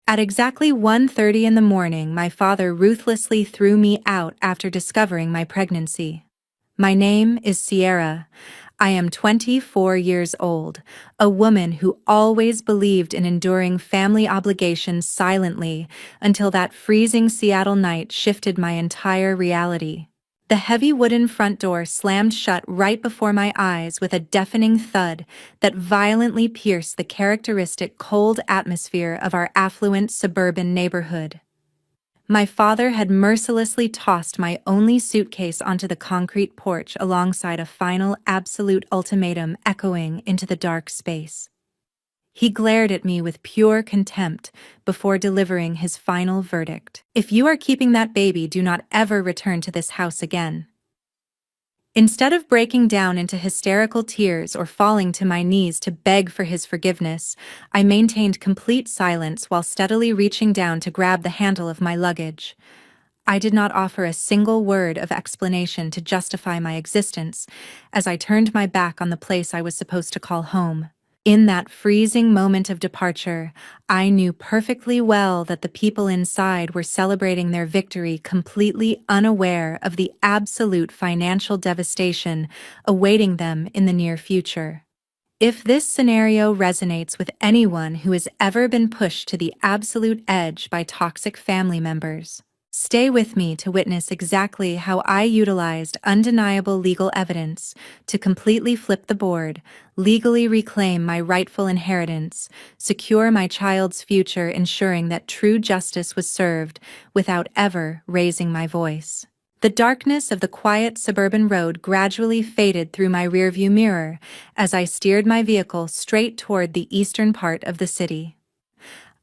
At exactly 1:30 in the morning, my father ruthlessly threw me out after discovering my pregnancy. My name is Sierra. I am 24 years old, a woman who always believed in enduring family obligations silently until that freezing Seattle night shifted my entire reality. The heavy wooden front door slammed shut right before my eyes with a deafening thud that violently pierced the characteristic cold atmosphere of our affluent suburban neighborhood. My father had mercilessly tossed my only suitcase onto the concrete porch alongside a final absolute ultimatum echoing into the dark space. He glared at me with pure contempt before delivering his final verdict. If you are keeping that baby, do not ever return to this house again. Instead of breaking down into hysterical tears or falling to my knees to beg for his forgiveness, I maintained complete silence while steadily reaching down to grab the handle of my luggage. I did not offer a single word of explanation to justify my existence as I turned my back on the place I was supposed to call home. In that freezing moment of departure, I knew perfectly well that the people inside were celebrating their victory, completely unaware of the absolute financial devastation awaiting them in the near future. If this scenario resonates with anyone who has ever been pushed to the absolute edge by toxic family members, stay with me to witness exactly how I utilized undeniable legal evidence to completely flip the board, legally reclaim my rightful inheritance, secure my child's future, ensuring that true justice was served without ever raising my voice. The darkness of the quiet suburban road gradually faded through my rearview mirror as I steered my vehicle straight toward the eastern part of the city.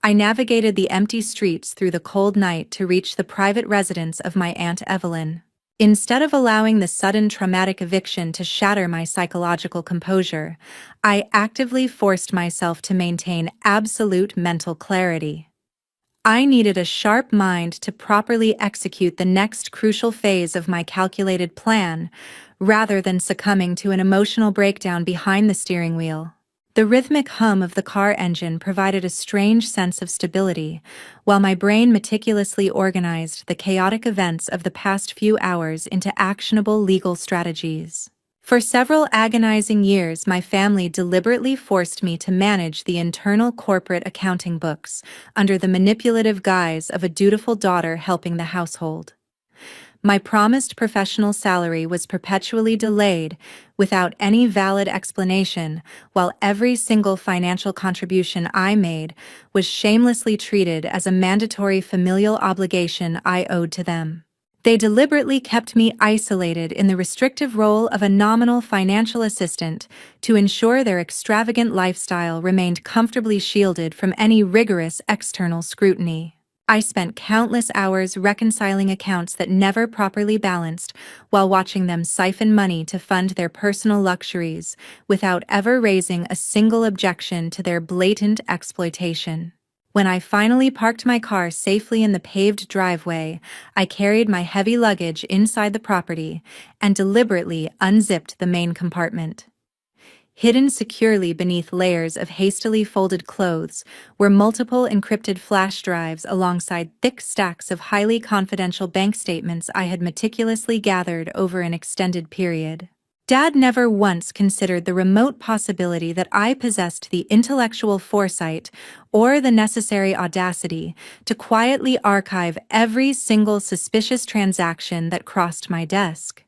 I navigated the empty streets through the cold night to reach the private residence of my Aunt Evelyn. Instead of allowing the sudden traumatic eviction to shatter my psychological composure, I actively forced myself to maintain absolute mental clarity. I needed a sharp mind to properly execute the next crucial phase of my calculated plan, rather than succumbing to an emotional breakdown behind the steering wheel. The rhythmic hum of the car engine provided a strange sense of stability, while my brain meticulously organized the chaotic events of the past few hours into actionable legal strategies. For several agonizing years, my family deliberately forced me to manage the internal corporate accounting books under the manipulative guise of a dutiful daughter helping the household. My promised professional salary was perpetually delayed without any valid explanation, while every single financial contribution I made was shamelessly treated as a mandatory familial obligation I owed to them. They deliberately kept me isolated in the restrictive role of a nominal financial assistant to ensure their extravagant lifestyle remained comfortably shielded from any rigorous external scrutiny. I spent countless hours reconciling accounts that never properly balanced while watching them siphon money to fund their personal luxuries without ever raising a single objection to their blatant exploitation. When I finally parked my car safely in the paved driveway, I carried my heavy luggage inside the property and deliberately unzipped the main compartment. Hidden securely beneath layers of hastily folded clothes were multiple encrypted flash drives alongside thick stacks of highly confidential bank statements I had meticulously gathered over an extended period. Dad never once considered the remote possibility that I possessed the intellectual foresight or the necessary audacity to quietly archive every single suspicious transaction that crossed my desk.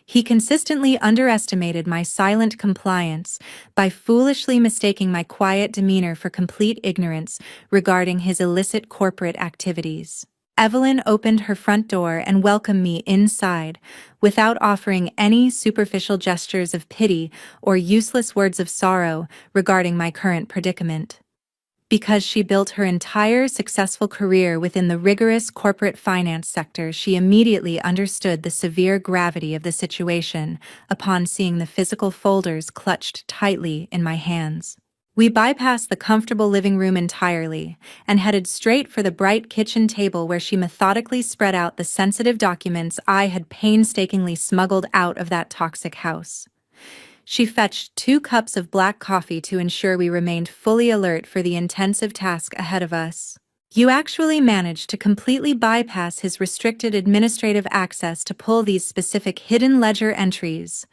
He consistently underestimated my silent compliance by foolishly mistaking my quiet demeanor for complete ignorance regarding his illicit corporate activities. Evelyn opened her front door and welcomed me inside, without offering any superficial gestures of pity or useless words of sorrow regarding my current predicament. Because she built her entire successful career within the rigorous corporate finance sector, she immediately understood the severe gravity of the situation upon seeing the physical folders clutched tightly in my hands. We bypassed the comfortable living room entirely and headed straight for the bright kitchen table where she methodically spread out the sensitive documents I had painstakingly smuggled out of that toxic house. She fetched 2 cups of black coffee to ensure we remained fully alert for the intensive task ahead of us. You actually managed to completely bypass his restricted administrative access to pull these specific hidden ledger entries,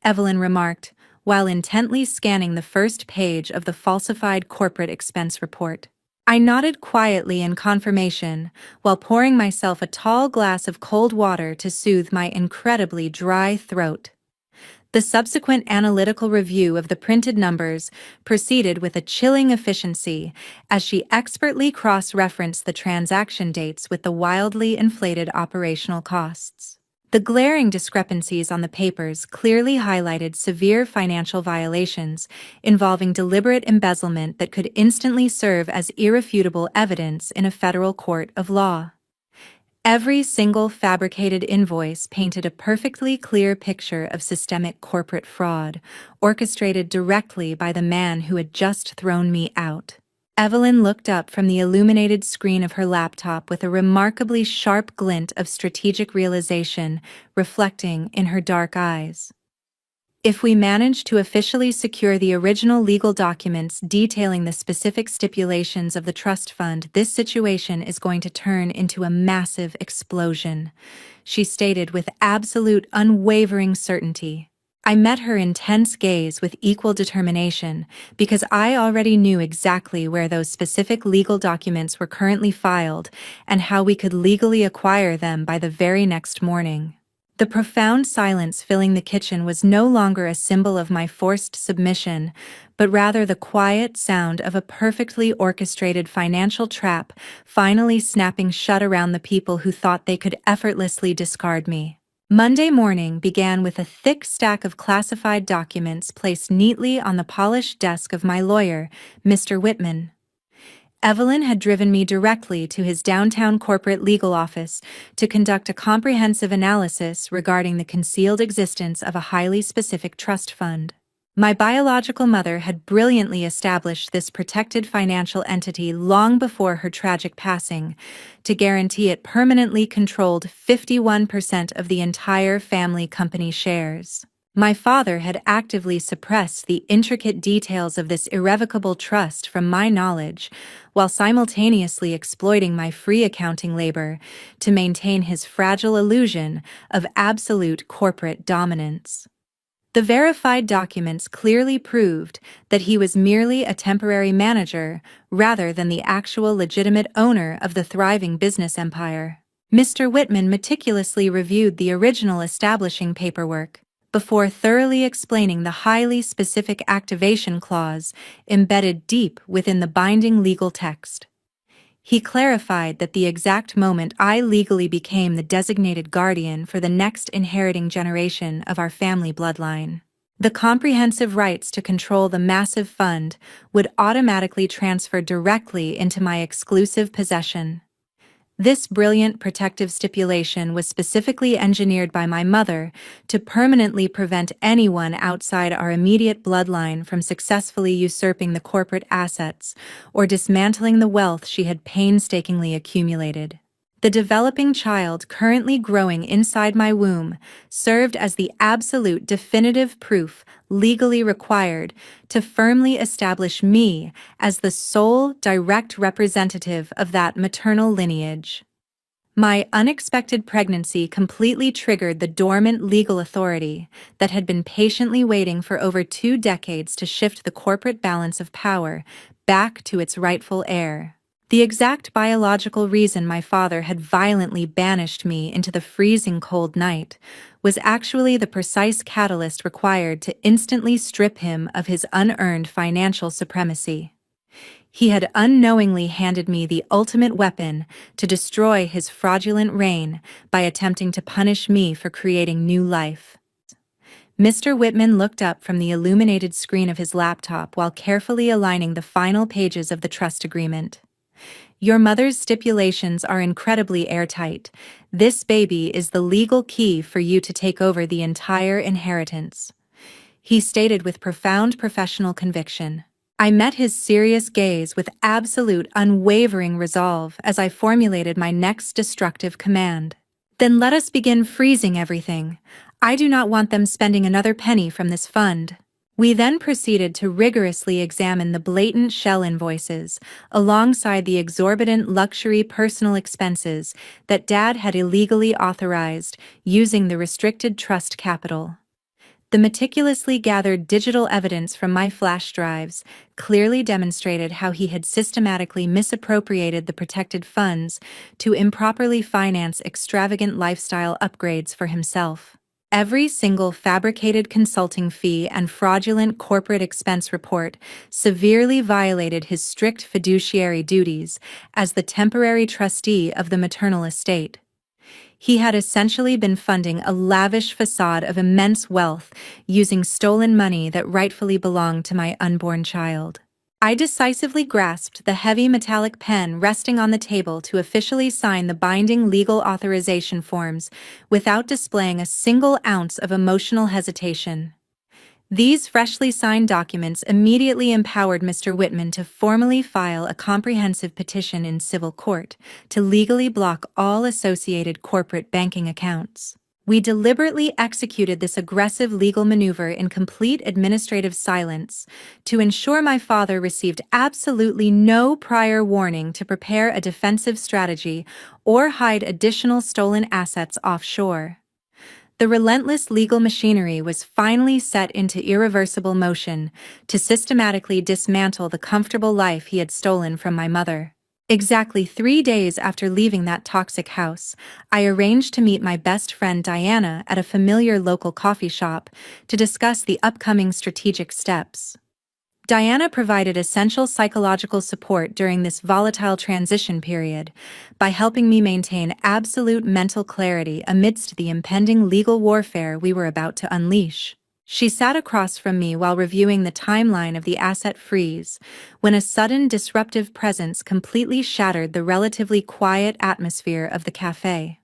Evelyn remarked, while intently scanning the first page of the falsified corporate expense report. I nodded quietly in confirmation, while pouring myself a tall glass of cold water to soothe my incredibly dry throat. The subsequent analytical review of the printed numbers proceeded with a chilling efficiency as she expertly cross-referenced the transaction dates with the wildly inflated operational costs. The glaring discrepancies on the papers clearly highlighted severe financial violations involving deliberate embezzlement that could instantly serve as irrefutable evidence in a federal court of law. Every single fabricated invoice painted a perfectly clear picture of systemic corporate fraud, orchestrated directly by the man who had just thrown me out. Evelyn looked up from the illuminated screen of her laptop with a remarkably sharp glint of strategic realization reflecting in her dark eyes. If we manage to officially secure the original legal documents detailing the specific stipulations of the trust fund, this situation is going to turn into a massive explosion, she stated with absolute unwavering certainty. I met her intense gaze with equal determination because I already knew exactly where those specific legal documents were currently filed and how we could legally acquire them by the very next morning. The profound silence filling the kitchen was no longer a symbol of my forced submission, but rather the quiet sound of a perfectly orchestrated financial trap finally snapping shut around the people who thought they could effortlessly discard me. Monday morning began with a thick stack of classified documents placed neatly on the polished desk of my lawyer, Mr. Whitman. Evelyn had driven me directly to his downtown corporate legal office to conduct a comprehensive analysis regarding the concealed existence of a highly specific trust fund. My biological mother had brilliantly established this protected financial entity long before her tragic passing, to guarantee it permanently controlled 51% of the entire family company shares. My father had actively suppressed the intricate details of this irrevocable trust from my knowledge, while simultaneously exploiting my free accounting labor to maintain his fragile illusion of absolute corporate dominance. The verified documents clearly proved that he was merely a temporary manager rather than the actual legitimate owner of the thriving business empire. Mr. Whitman meticulously reviewed the original establishing paperwork before thoroughly explaining the highly specific activation clause embedded deep within the binding legal text. He clarified that the exact moment I legally became the designated guardian for the next inheriting generation of our family bloodline, the comprehensive rights to control the massive fund would automatically transfer directly into my exclusive possession. This brilliant protective stipulation was specifically engineered by my mother to permanently prevent anyone outside our immediate bloodline from successfully usurping the corporate assets or dismantling the wealth she had painstakingly accumulated. The developing child currently growing inside my womb served as the absolute definitive proof legally required to firmly establish me as the sole direct representative of that maternal lineage. My unexpected pregnancy completely triggered the dormant legal authority that had been patiently waiting for over 2 decades to shift the corporate balance of power back to its rightful heir. The exact biological reason my father had violently banished me into the freezing cold night was actually the precise catalyst required to instantly strip him of his unearned financial supremacy. He had unknowingly handed me the ultimate weapon to destroy his fraudulent reign by attempting to punish me for creating new life. Mr. Whitman looked up from the illuminated screen of his laptop while carefully aligning the final pages of the trust agreement. Your mother's stipulations are incredibly airtight. This baby is the legal key for you to take over the entire inheritance, he stated with profound professional conviction. I met his serious gaze with absolute unwavering resolve as I formulated my next destructive command. Then let us begin freezing everything. I do not want them spending another penny from this fund. We then proceeded to rigorously examine the blatant shell invoices, alongside the exorbitant luxury personal expenses that Dad had illegally authorized using the restricted trust capital. The meticulously gathered digital evidence from my flash drives clearly demonstrated how he had systematically misappropriated the protected funds to improperly finance extravagant lifestyle upgrades for himself. Every single fabricated consulting fee and fraudulent corporate expense report severely violated his strict fiduciary duties as the temporary trustee of the maternal estate. He had essentially been funding a lavish facade of immense wealth using stolen money that rightfully belonged to my unborn child. I decisively grasped the heavy metallic pen resting on the table to officially sign the binding legal authorization forms without displaying a single ounce of emotional hesitation. These freshly signed documents immediately empowered Mr. Whitman to formally file a comprehensive petition in civil court to legally block all associated corporate banking accounts. We deliberately executed this aggressive legal maneuver in complete administrative silence to ensure my father received absolutely no prior warning to prepare a defensive strategy or hide additional stolen assets offshore. The relentless legal machinery was finally set into irreversible motion to systematically dismantle the comfortable life he had stolen from my mother. Exactly 3 days after leaving that toxic house, I arranged to meet my best friend Diana at a familiar local coffee shop to discuss the upcoming strategic steps. Diana provided essential psychological support during this volatile transition period by helping me maintain absolute mental clarity amidst the impending legal warfare we were about to unleash. She sat across from me while reviewing the timeline of the asset freeze, when a sudden disruptive presence completely shattered the relatively quiet atmosphere of the cafe.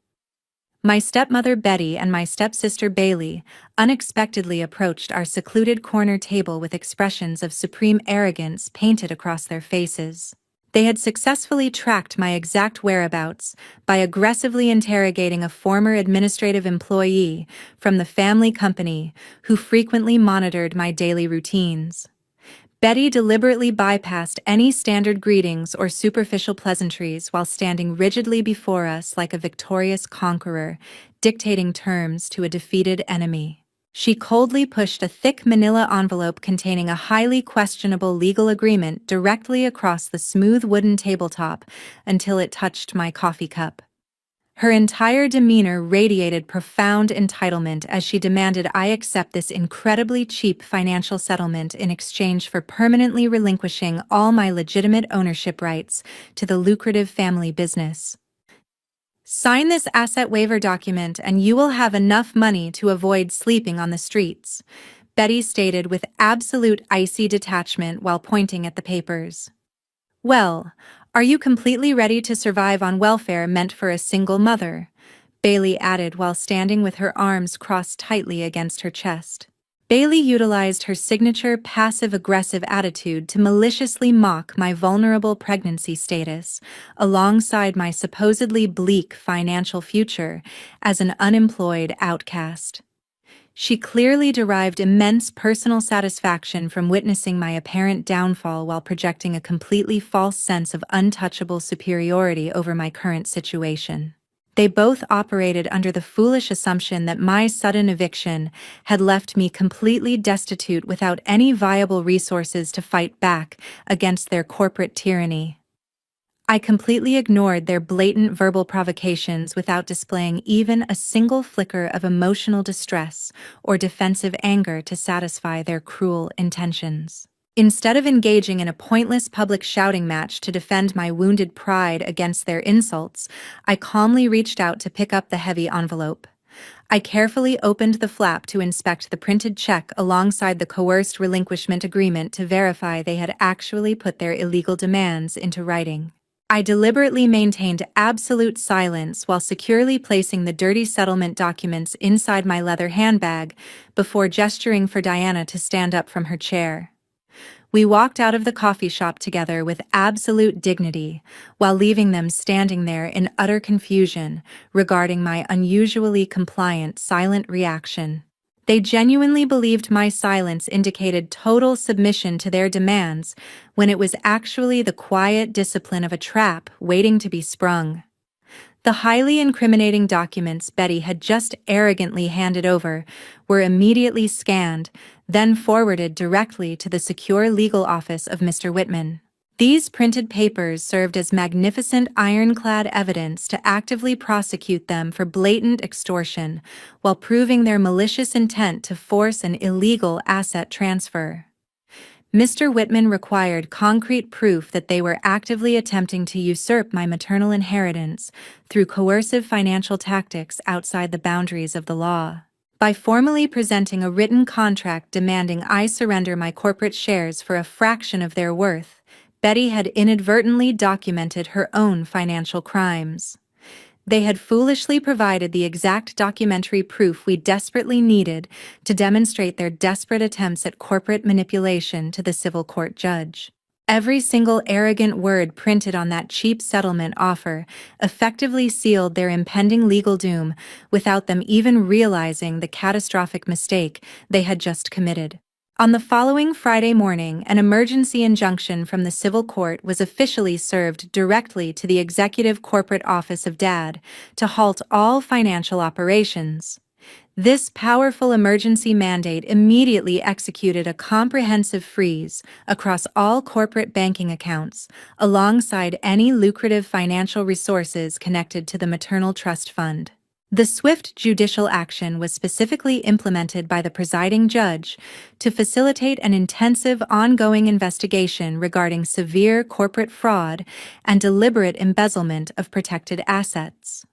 My stepmother Betty and my stepsister Bailey unexpectedly approached our secluded corner table with expressions of supreme arrogance painted across their faces. They had successfully tracked my exact whereabouts by aggressively interrogating a former administrative employee from the family company who frequently monitored my daily routines. Betty deliberately bypassed any standard greetings or superficial pleasantries while standing rigidly before us like a victorious conqueror, dictating terms to a defeated enemy. She coldly pushed a thick manila envelope containing a highly questionable legal agreement directly across the smooth wooden tabletop until it touched my coffee cup. Her entire demeanor radiated profound entitlement as she demanded I accept this incredibly cheap financial settlement in exchange for permanently relinquishing all my legitimate ownership rights to the lucrative family business. Sign this asset waiver document and you will have enough money to avoid sleeping on the streets, Betty stated with absolute icy detachment while pointing at the papers. Well, are you completely ready to survive on welfare meant for a single mother? Bailey added while standing with her arms crossed tightly against her chest. Bailey utilized her signature passive-aggressive attitude to maliciously mock my vulnerable pregnancy status, alongside my supposedly bleak financial future as an unemployed outcast. She clearly derived immense personal satisfaction from witnessing my apparent downfall while projecting a completely false sense of untouchable superiority over my current situation. They both operated under the foolish assumption that my sudden eviction had left me completely destitute without any viable resources to fight back against their corporate tyranny. I completely ignored their blatant verbal provocations without displaying even a single flicker of emotional distress or defensive anger to satisfy their cruel intentions. Instead of engaging in a pointless public shouting match to defend my wounded pride against their insults, I calmly reached out to pick up the heavy envelope. I carefully opened the flap to inspect the printed check alongside the coerced relinquishment agreement to verify they had actually put their illegal demands into writing. I deliberately maintained absolute silence while securely placing the dirty settlement documents inside my leather handbag before gesturing for Diana to stand up from her chair. We walked out of the coffee shop together with absolute dignity, while leaving them standing there in utter confusion regarding my unusually compliant silent reaction. They genuinely believed my silence indicated total submission to their demands, when it was actually the quiet discipline of a trap waiting to be sprung. The highly incriminating documents Betty had just arrogantly handed over were immediately scanned, then forwarded directly to the secure legal office of Mr. Whitman. These printed papers served as magnificent ironclad evidence to actively prosecute them for blatant extortion, while proving their malicious intent to force an illegal asset transfer. Mr. Whitman required concrete proof that they were actively attempting to usurp my maternal inheritance through coercive financial tactics outside the boundaries of the law. By formally presenting a written contract demanding I surrender my corporate shares for a fraction of their worth, Betty had inadvertently documented her own financial crimes. They had foolishly provided the exact documentary proof we desperately needed to demonstrate their desperate attempts at corporate manipulation to the civil court judge. Every single arrogant word printed on that cheap settlement offer effectively sealed their impending legal doom without them even realizing the catastrophic mistake they had just committed. On the following Friday morning, an emergency injunction from the civil court was officially served directly to the executive corporate office of Dad to halt all financial operations. This powerful emergency mandate immediately executed a comprehensive freeze across all corporate banking accounts, alongside any lucrative financial resources connected to the maternal trust fund. The swift judicial action was specifically implemented by the presiding judge to facilitate an intensive ongoing investigation regarding severe corporate fraud and deliberate embezzlement of protected assets.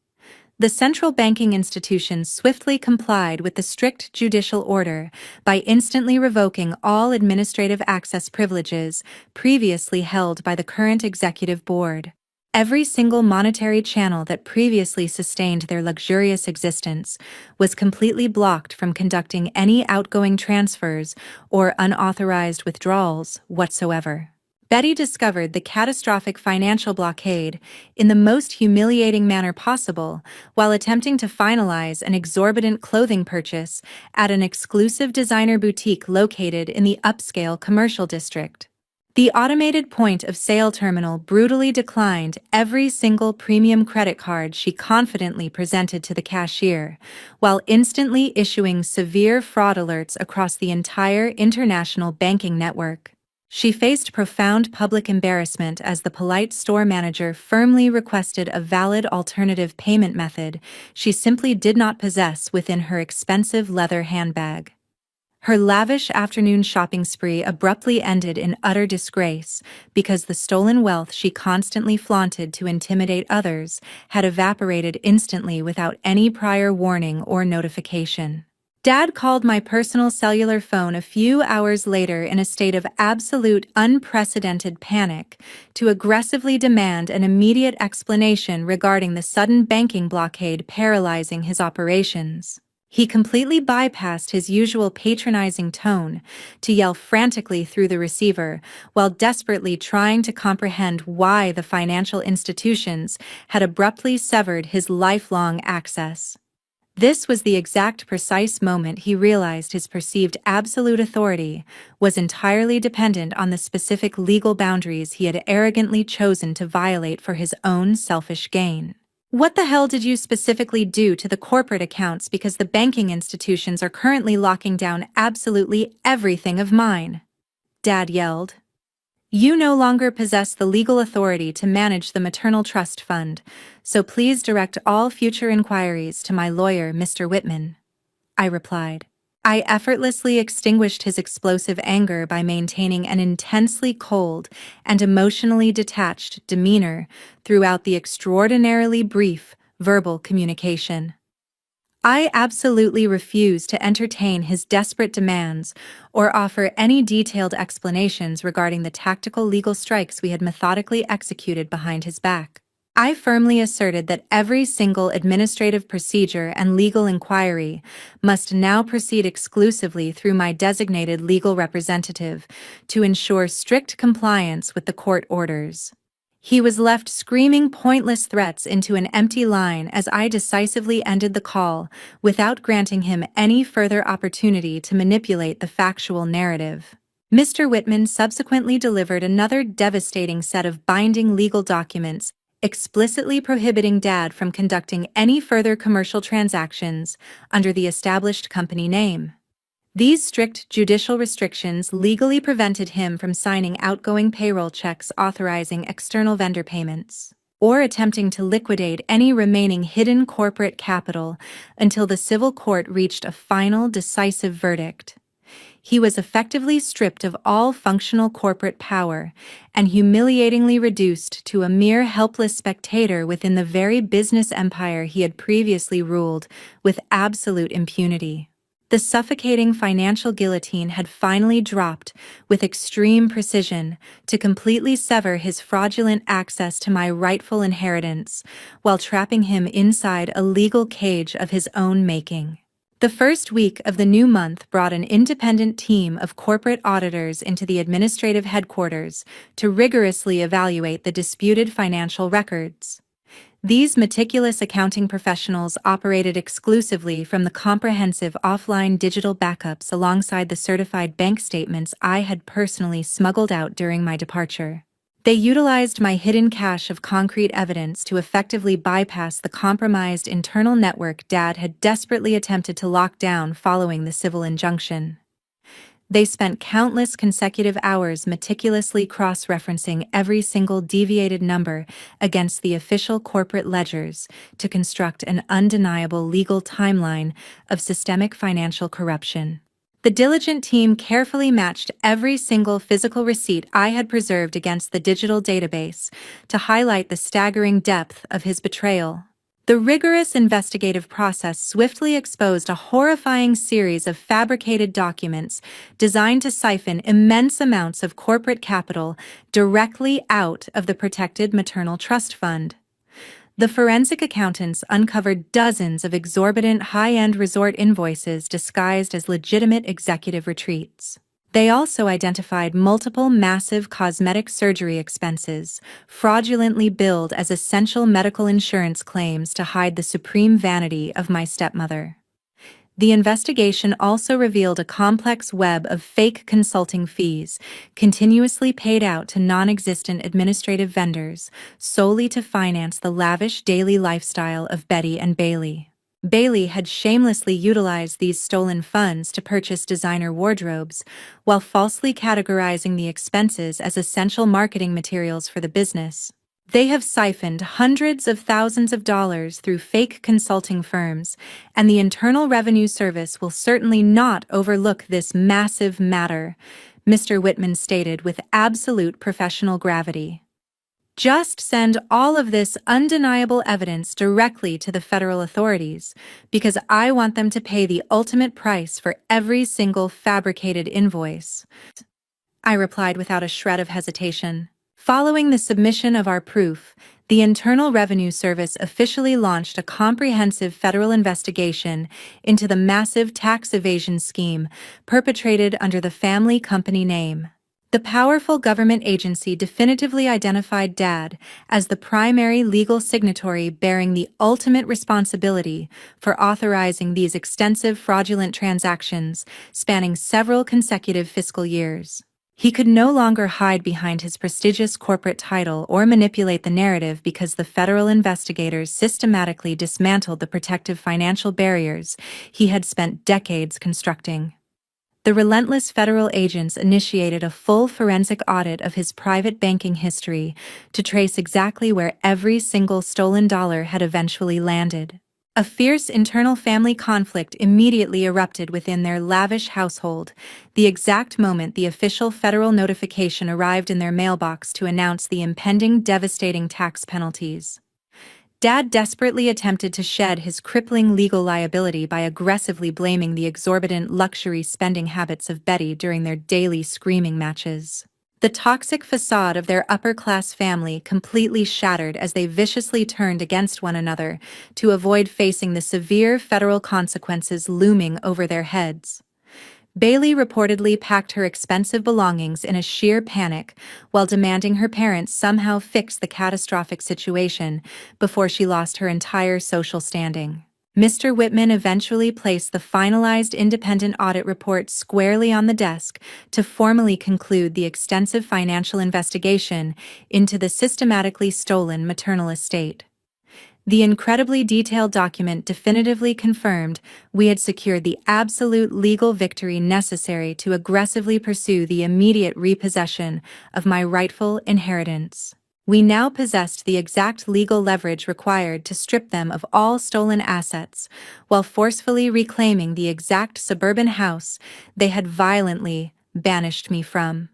The central banking institutions swiftly complied with the strict judicial order by instantly revoking all administrative access privileges previously held by the current executive board. Every single monetary channel that previously sustained their luxurious existence was completely blocked from conducting any outgoing transfers or unauthorized withdrawals whatsoever. Betty discovered the catastrophic financial blockade in the most humiliating manner possible while attempting to finalize an exorbitant clothing purchase at an exclusive designer boutique located in the upscale commercial district. The automated point-of-sale terminal brutally declined every single premium credit card she confidently presented to the cashier, while instantly issuing severe fraud alerts across the entire international banking network. She faced profound public embarrassment as the polite store manager firmly requested a valid alternative payment method she simply did not possess within her expensive leather handbag. Her lavish afternoon shopping spree abruptly ended in utter disgrace because the stolen wealth she constantly flaunted to intimidate others had evaporated instantly without any prior warning or notification. Dad called my personal cellular phone a few hours later in a state of absolute unprecedented panic to aggressively demand an immediate explanation regarding the sudden banking blockade paralyzing his operations. He completely bypassed his usual patronizing tone to yell frantically through the receiver while desperately trying to comprehend why the financial institutions had abruptly severed his lifelong access. This was the exact precise moment he realized his perceived absolute authority was entirely dependent on the specific legal boundaries he had arrogantly chosen to violate for his own selfish gain. "What the hell did you specifically do to the corporate accounts because the banking institutions are currently locking down absolutely everything of mine?" Dad yelled. "You no longer possess the legal authority to manage the maternal trust fund, so please direct all future inquiries to my lawyer, Mr. Whitman," I replied. I effortlessly extinguished his explosive anger by maintaining an intensely cold and emotionally detached demeanor throughout the extraordinarily brief verbal communication. I absolutely refused to entertain his desperate demands or offer any detailed explanations regarding the tactical legal strikes we had methodically executed behind his back. I firmly asserted that every single administrative procedure and legal inquiry must now proceed exclusively through my designated legal representative to ensure strict compliance with the court orders. He was left screaming pointless threats into an empty line as I decisively ended the call, without granting him any further opportunity to manipulate the factual narrative. Mr. Whitman subsequently delivered another devastating set of binding legal documents, explicitly prohibiting Dad from conducting any further commercial transactions under the established company name. These strict judicial restrictions legally prevented him from signing outgoing payroll checks authorizing external vendor payments, or attempting to liquidate any remaining hidden corporate capital until the civil court reached a final decisive verdict. He was effectively stripped of all functional corporate power and humiliatingly reduced to a mere helpless spectator within the very business empire he had previously ruled with absolute impunity. The suffocating financial guillotine had finally dropped with extreme precision to completely sever his fraudulent access to my rightful inheritance, while trapping him inside a legal cage of his own making. The first week of the new month brought an independent team of corporate auditors into the administrative headquarters to rigorously evaluate the disputed financial records. These meticulous accounting professionals operated exclusively from the comprehensive offline digital backups alongside the certified bank statements I had personally smuggled out during my departure. They utilized my hidden cache of concrete evidence to effectively bypass the compromised internal network Dad had desperately attempted to lock down following the civil injunction. They spent countless consecutive hours meticulously cross-referencing every single deviated number against the official corporate ledgers to construct an undeniable legal timeline of systemic financial corruption. The diligent team carefully matched every single physical receipt I had preserved against the digital database to highlight the staggering depth of his betrayal. The rigorous investigative process swiftly exposed a horrifying series of fabricated documents designed to siphon immense amounts of corporate capital directly out of the protected maternal trust fund. The forensic accountants uncovered dozens of exorbitant high-end resort invoices disguised as legitimate executive retreats. They also identified multiple massive cosmetic surgery expenses, fraudulently billed as essential medical insurance claims to hide the supreme vanity of my stepmother. The investigation also revealed a complex web of fake consulting fees, continuously paid out to non-existent administrative vendors, solely to finance the lavish daily lifestyle of Betty and Bailey. Bailey had shamelessly utilized these stolen funds to purchase designer wardrobes, while falsely categorizing the expenses as essential marketing materials for the business. They have siphoned hundreds of thousands of dollars through fake consulting firms, and the Internal Revenue Service will certainly not overlook this massive matter, Mr. Whitman stated with absolute professional gravity. Just send all of this undeniable evidence directly to the federal authorities, because I want them to pay the ultimate price for every single fabricated invoice, I replied without a shred of hesitation. Following the submission of our proof, the Internal Revenue Service officially launched a comprehensive federal investigation into the massive tax evasion scheme perpetrated under the family company name. The powerful government agency definitively identified Dad as the primary legal signatory bearing the ultimate responsibility for authorizing these extensive fraudulent transactions spanning several consecutive fiscal years. He could no longer hide behind his prestigious corporate title or manipulate the narrative because the federal investigators systematically dismantled the protective financial barriers he had spent decades constructing. The relentless federal agents initiated a full forensic audit of his private banking history to trace exactly where every single stolen dollar had eventually landed. A fierce internal family conflict immediately erupted within their lavish household, the exact moment the official federal notification arrived in their mailbox to announce the impending devastating tax penalties. Dad desperately attempted to shed his crippling legal liability by aggressively blaming the exorbitant luxury spending habits of Betty during their daily screaming matches. The toxic facade of their upper-class family completely shattered as they viciously turned against one another to avoid facing the severe federal consequences looming over their heads. Bailey reportedly packed her expensive belongings in a sheer panic while demanding her parents somehow fix the catastrophic situation before she lost her entire social standing. Mr. Whitman eventually placed the finalized independent audit report squarely on the desk to formally conclude the extensive financial investigation into the systematically stolen maternal estate. The incredibly detailed document definitively confirmed we had secured the absolute legal victory necessary to aggressively pursue the immediate repossession of my rightful inheritance. We now possessed the exact legal leverage required to strip them of all stolen assets, while forcefully reclaiming the exact suburban house they had violently banished me from.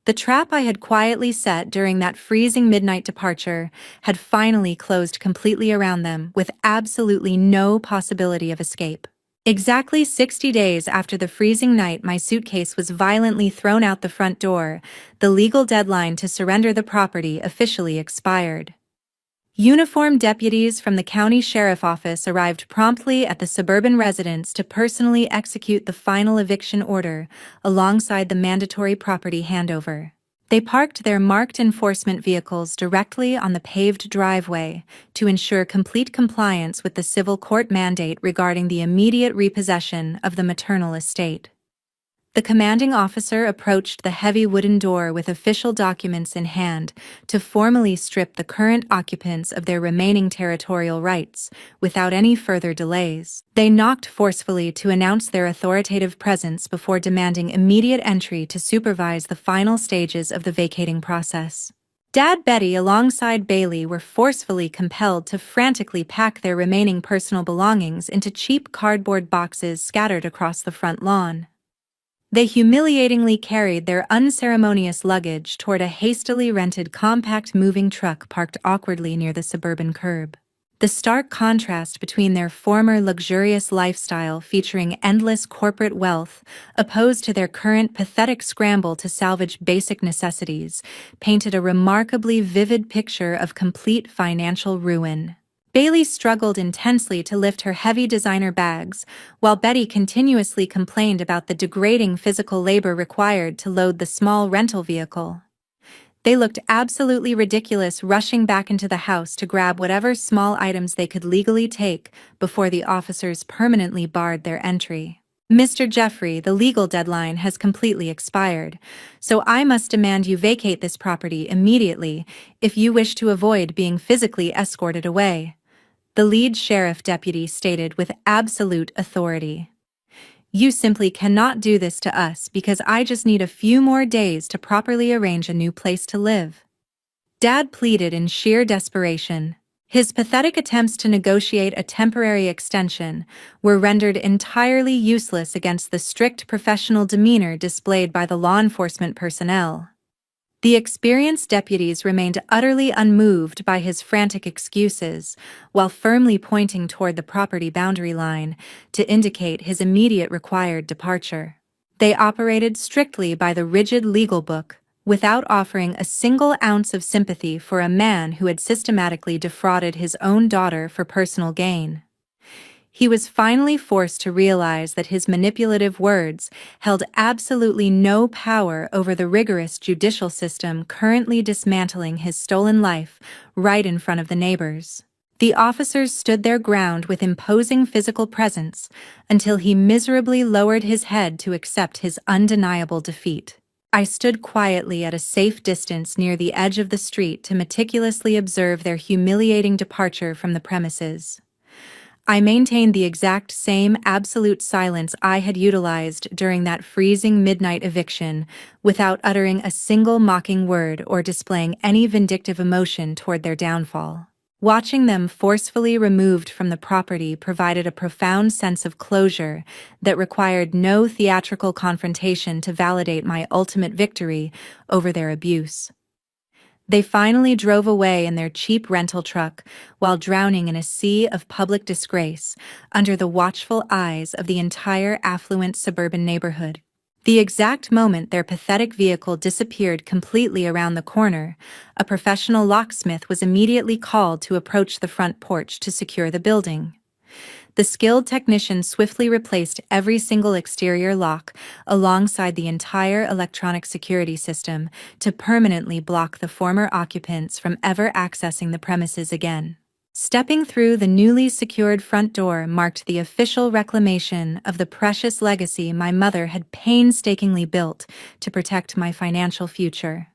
The trap I had quietly set during that freezing midnight departure had finally closed completely around them, with absolutely no possibility of escape. Exactly 60 days after the freezing night my suitcase was violently thrown out the front door, the legal deadline to surrender the property officially expired. Uniformed deputies from the county sheriff office arrived promptly at the suburban residence to personally execute the final eviction order, alongside the mandatory property handover. They parked their marked enforcement vehicles directly on the paved driveway to ensure complete compliance with the civil court mandate regarding the immediate repossession of the maternal estate. The commanding officer approached the heavy wooden door with official documents in hand to formally strip the current occupants of their remaining territorial rights, without any further delays. They knocked forcefully to announce their authoritative presence before demanding immediate entry to supervise the final stages of the vacating process. Dad Betty alongside Bailey were forcefully compelled to frantically pack their remaining personal belongings into cheap cardboard boxes scattered across the front lawn. They humiliatingly carried their unceremonious luggage toward a hastily rented compact moving truck parked awkwardly near the suburban curb. The stark contrast between their former luxurious lifestyle featuring endless corporate wealth opposed to their current pathetic scramble to salvage basic necessities painted a remarkably vivid picture of complete financial ruin. Bailey struggled intensely to lift her heavy designer bags, while Betty continuously complained about the degrading physical labor required to load the small rental vehicle. They looked absolutely ridiculous rushing back into the house to grab whatever small items they could legally take before the officers permanently barred their entry. "Mr. Jeffrey, the legal deadline has completely expired, so I must demand you vacate this property immediately if you wish to avoid being physically escorted away," the lead sheriff deputy stated with absolute authority. "You simply cannot do this to us because I just need a few more days to properly arrange a new place to live." Dad pleaded in sheer desperation. His pathetic attempts to negotiate a temporary extension were rendered entirely useless against the strict professional demeanor displayed by the law enforcement personnel. The experienced deputies remained utterly unmoved by his frantic excuses, while firmly pointing toward the property boundary line to indicate his immediate required departure. They operated strictly by the rigid legal book, without offering a single ounce of sympathy for a man who had systematically defrauded his own daughter for personal gain. He was finally forced to realize that his manipulative words held absolutely no power over the rigorous judicial system currently dismantling his stolen life right in front of the neighbors. The officers stood their ground with imposing physical presence until he miserably lowered his head to accept his undeniable defeat. I stood quietly at a safe distance near the edge of the street to meticulously observe their humiliating departure from the premises. I maintained the exact same absolute silence I had utilized during that freezing midnight eviction, without uttering a single mocking word or displaying any vindictive emotion toward their downfall. Watching them forcefully removed from the property provided a profound sense of closure that required no theatrical confrontation to validate my ultimate victory over their abuse. They finally drove away in their cheap rental truck while drowning in a sea of public disgrace under the watchful eyes of the entire affluent suburban neighborhood. The exact moment their pathetic vehicle disappeared completely around the corner, a professional locksmith was immediately called to approach the front porch to secure the building. The skilled technician swiftly replaced every single exterior lock alongside the entire electronic security system to permanently block the former occupants from ever accessing the premises again. Stepping through the newly secured front door marked the official reclamation of the precious legacy my mother had painstakingly built to protect my financial future.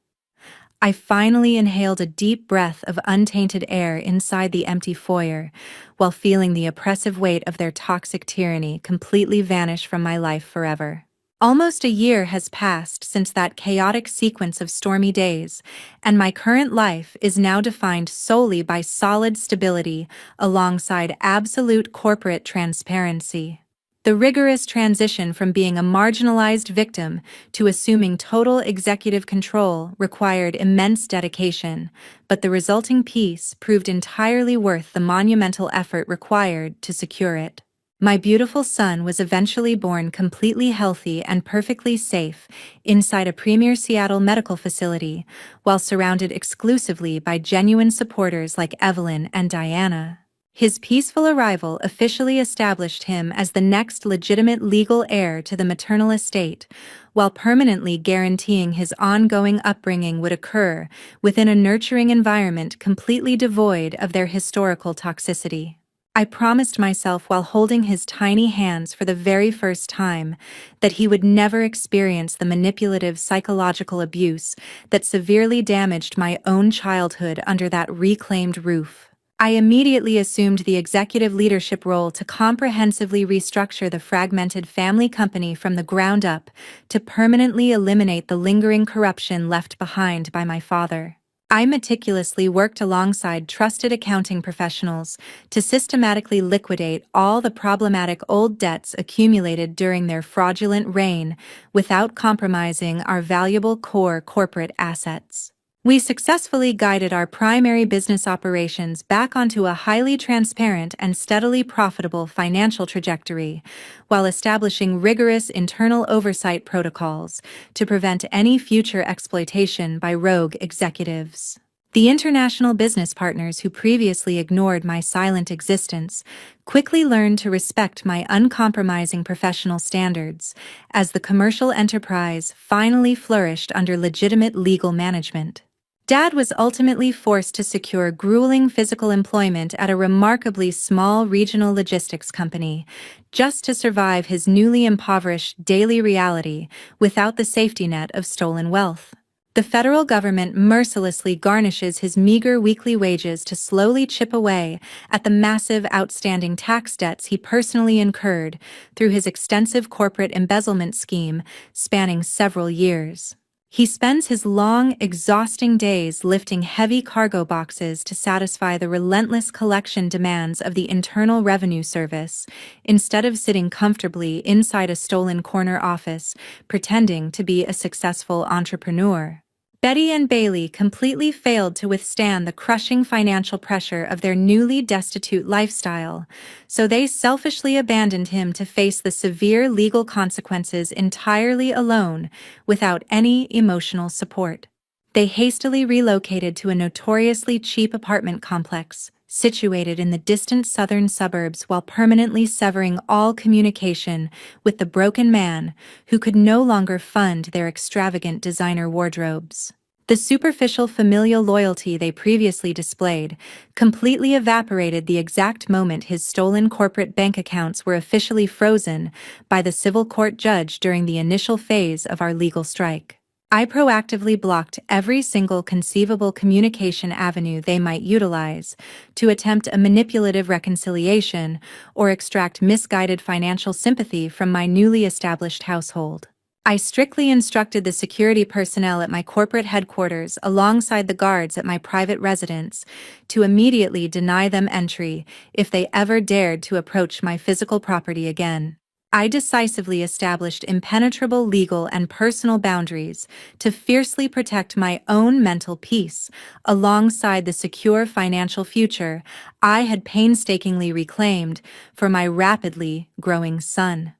I finally inhaled a deep breath of untainted air inside the empty foyer, while feeling the oppressive weight of their toxic tyranny completely vanish from my life forever. Almost a year has passed since that chaotic sequence of stormy days, and my current life is now defined solely by solid stability alongside absolute corporate transparency. The rigorous transition from being a marginalized victim to assuming total executive control required immense dedication, but the resulting peace proved entirely worth the monumental effort required to secure it. My beautiful son was eventually born completely healthy and perfectly safe inside a premier Seattle medical facility, while surrounded exclusively by genuine supporters like Evelyn and Diana. His peaceful arrival officially established him as the next legitimate legal heir to the maternal estate, while permanently guaranteeing his ongoing upbringing would occur within a nurturing environment completely devoid of their historical toxicity. I promised myself while holding his tiny hands for the very first time that he would never experience the manipulative psychological abuse that severely damaged my own childhood under that reclaimed roof. I immediately assumed the executive leadership role to comprehensively restructure the fragmented family company from the ground up to permanently eliminate the lingering corruption left behind by my father. I meticulously worked alongside trusted accounting professionals to systematically liquidate all the problematic old debts accumulated during their fraudulent reign without compromising our valuable core corporate assets. We successfully guided our primary business operations back onto a highly transparent and steadily profitable financial trajectory, while establishing rigorous internal oversight protocols to prevent any future exploitation by rogue executives. The international business partners who previously ignored my silent existence quickly learned to respect my uncompromising professional standards, as the commercial enterprise finally flourished under legitimate legal management. Dad was ultimately forced to secure grueling physical employment at a remarkably small regional logistics company, just to survive his newly impoverished daily reality without the safety net of stolen wealth. The federal government mercilessly garnishes his meager weekly wages to slowly chip away at the massive outstanding tax debts he personally incurred through his extensive corporate embezzlement scheme spanning several years. He spends his long, exhausting days lifting heavy cargo boxes to satisfy the relentless collection demands of the Internal Revenue Service, instead of sitting comfortably inside a stolen corner office, pretending to be a successful entrepreneur. Betty and Bailey completely failed to withstand the crushing financial pressure of their newly destitute lifestyle, so they selfishly abandoned him to face the severe legal consequences entirely alone, without any emotional support. They hastily relocated to a notoriously cheap apartment complex, situated in the distant southern suburbs, while permanently severing all communication with the broken man who could no longer fund their extravagant designer wardrobes. The superficial familial loyalty they previously displayed completely evaporated the exact moment his stolen corporate bank accounts were officially frozen by the civil court judge during the initial phase of our legal strike. I proactively blocked every single conceivable communication avenue they might utilize to attempt a manipulative reconciliation or extract misguided financial sympathy from my newly established household. I strictly instructed the security personnel at my corporate headquarters alongside the guards at my private residence to immediately deny them entry if they ever dared to approach my physical property again. I decisively established impenetrable legal and personal boundaries to fiercely protect my own mental peace, alongside the secure financial future I had painstakingly reclaimed for my rapidly growing son.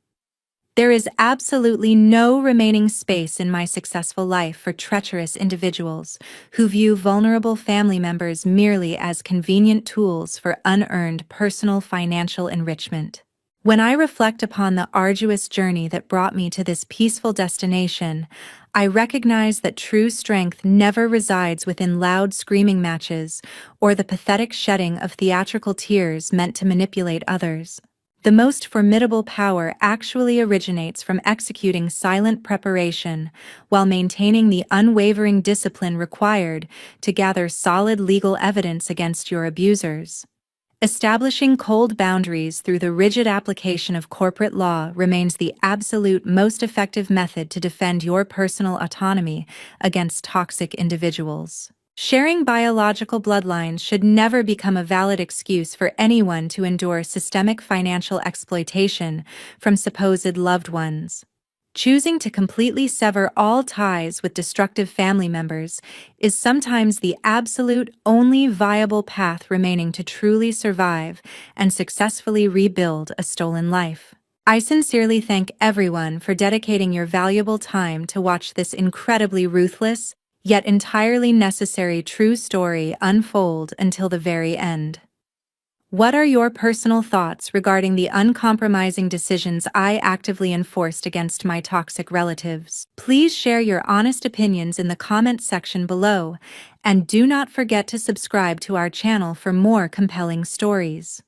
There is absolutely no remaining space in my successful life for treacherous individuals who view vulnerable family members merely as convenient tools for unearned personal financial enrichment. When I reflect upon the arduous journey that brought me to this peaceful destination, I recognize that true strength never resides within loud screaming matches or the pathetic shedding of theatrical tears meant to manipulate others. The most formidable power actually originates from executing silent preparation while maintaining the unwavering discipline required to gather solid legal evidence against your abusers. Establishing cold boundaries through the rigid application of corporate law remains the absolute most effective method to defend your personal autonomy against toxic individuals. Sharing biological bloodlines should never become a valid excuse for anyone to endure systemic financial exploitation from supposed loved ones. Choosing to completely sever all ties with destructive family members is sometimes the absolute only viable path remaining to truly survive and successfully rebuild a stolen life. I sincerely thank everyone for dedicating your valuable time to watch this incredibly ruthless, yet entirely necessary true story unfold until the very end. What are your personal thoughts regarding the uncompromising decisions I actively enforced against my toxic relatives? Please share your honest opinions in the comments section below, and do not forget to subscribe to our channel for more compelling stories.